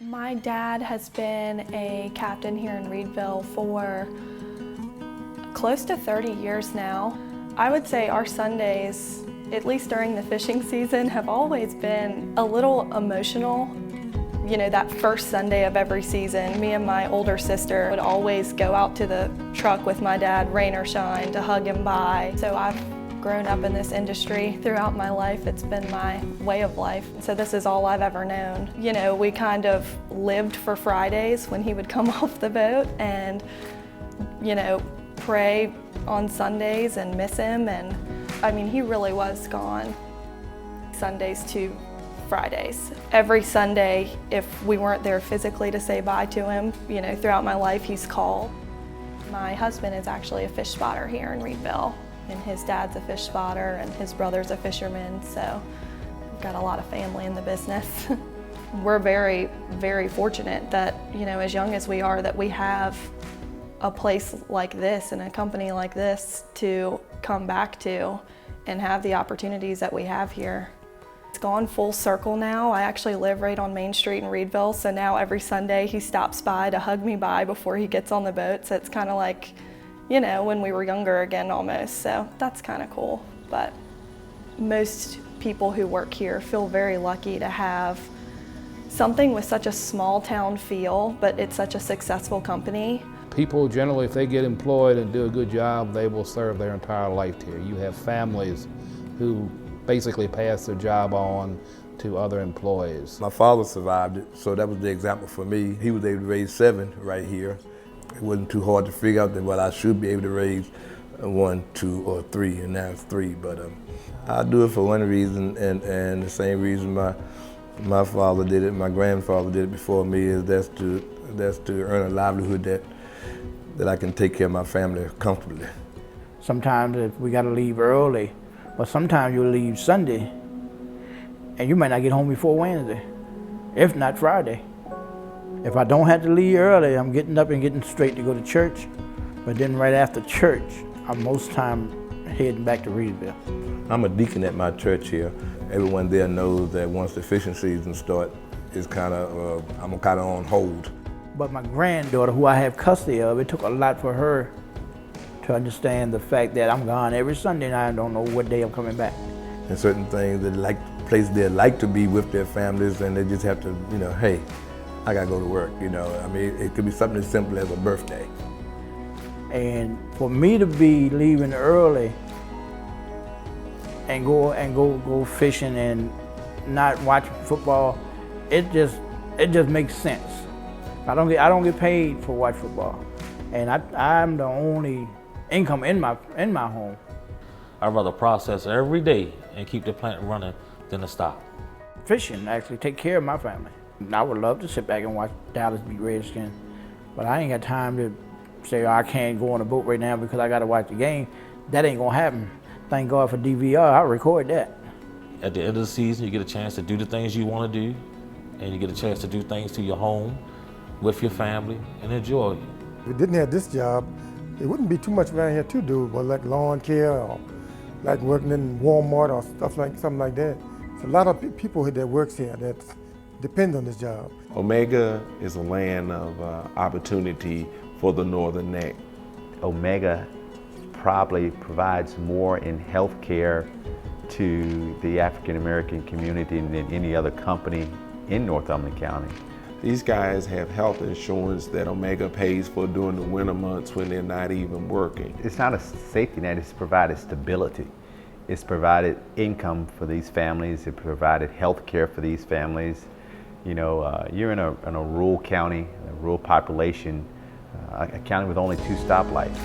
My dad has been a captain here in Reedville for close to 30 years now. I would say our Sundays, at least during the fishing season, have always been a little emotional. You know, that first Sunday of every season, me and my older sister would always go out to the truck with my dad, rain or shine, to hug him by. So I've grown up in this industry throughout my life. It's been my way of life. So this is all I've ever known. You know, we kind of lived for Fridays when he would come off the boat and, you know, pray on Sundays and miss him. And I mean, he really was gone. Sundays to Fridays. Every Sunday, if we weren't there physically to say bye to him, you know, throughout my life, he's called. My husband is actually a fish spotter here in Reedville, and his dad's a fish spotter and his brother's a fisherman, so we've got a lot of family in the business. We're very, very fortunate that, you know, as young as we are, that we have a place like this and a company like this to come back to and have the opportunities that we have here. It's gone full circle now. I actually live right on Main Street in Reedville, so now every Sunday he stops by to hug me by before he gets on the boat. So it's kind of like, you know, when we were younger again almost. So that's kind of cool. But most people who work here feel very lucky to have something with such a small town feel, but it's such a successful company. People generally, if they get employed and do a good job, they will serve their entire life here. You have families who basically pass their job on to other employees. My father survived it, so that was the example for me. He was able to raise 7 right here. It wasn't too hard to figure out that what I should be able to raise 1, 2, or 3, and now it's 3. But I do it for one reason, and the same reason my father did it, my grandfather did it before me, is that's to earn a livelihood that I can take care of my family comfortably. Sometimes if we gotta leave early, but sometimes you'll leave Sunday and you might not get home before Wednesday, if not Friday. If I don't have to leave early, I'm getting up and getting straight to go to church. But then right after church, I'm most time heading back to Reedville. I'm a deacon at my church here. Everyone there knows that once the fishing season starts, I'm kind of on hold. But my granddaughter, who I have custody of, it took a lot for her to understand the fact that I'm gone every Sunday and I don't know what day I'm coming back. And certain things places they like to be with their families, and they just have to, you know, hey, I gotta go to work, you know. I mean, it could be something as simple as a birthday. And for me to be leaving early and go fishing and not watching football, it just makes sense. I don't get paid for watch football, and I'm the only income in my home. I'd rather process every day and keep the plant running than to stop. Fishing actually take care of my family. I would love to sit back and watch Dallas beat Redskins, but I ain't got time to say, oh, I can't go on a boat right now because I got to watch the game. That ain't gonna happen. Thank God for DVR, I'll record that. At the end of the season, you get a chance to do the things you want to do, and you get a chance to do things to your home, with your family, and enjoy it. If we didn't have this job, it wouldn't be too much around here to do, but like lawn care or like working in Walmart or something like that. There's a lot of people that works here that depend on this job. Omega is a land of opportunity for the Northern Neck. Omega probably provides more in health care to the African American community than any other company in Northumberland County. These guys have health insurance that Omega pays for during the winter months when they're not even working. It's not a safety net, it's provided stability. It's provided income for these families, it provided health care for these families. You know, you're in a rural county, a rural population, a county with only 2 stoplights.